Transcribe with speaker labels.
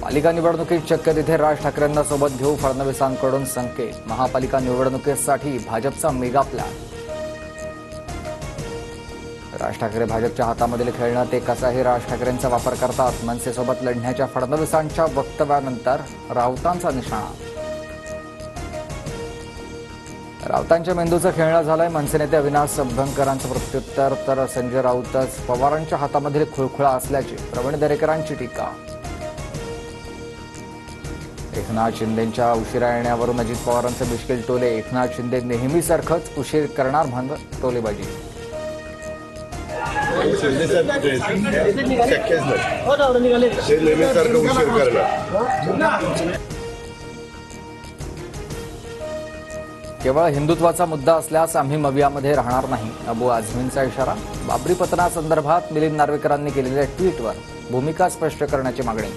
Speaker 1: पालिका निवडणुकीत चक्क तिथे राज ठाकरेंना सोबत घेऊ फडणवीसांकडून संकेत। महापालिका निवडणुकीसाठी भाजपचा मेगा प्लॅन। राज ठाकरे भाजपच्या हातामधील खेळणं ते कसंही राज ठाकरेंचा वापर करतात। मनसेसोबत लढण्याच्या फडणवीसांच्या वक्तव्यानंतर राऊतांचा निशाणा। राऊतांच्या मेंदूचं खेळणं झालंय। मनसे नेते अविनाश अभ्यंकरांचं प्रत्युत्तर तर संजय राऊतच पवारांच्या हातामधील खुळखुळा असल्याची प्रवीण दरेकरांची टीका। एकनाथ शिंदेंच्या उशिरा येण्यावरून अजित पवारांचे मिश्किल टोले। एकनाथ शिंदे नेहमीसारखंच उशीर करणार म्हणत टोलेबाजी। केवळ हिंदुत्वाचा मुद्दा असल्यास आम्ही मवियामध्ये राहणार नाही, अबू आझमींचा इशारा। बाबरी पतनासंदर्भात मिलिंद नार्वेकरांनी केलेल्या ट्विटवर भूमिका स्पष्ट करण्याची मागणी।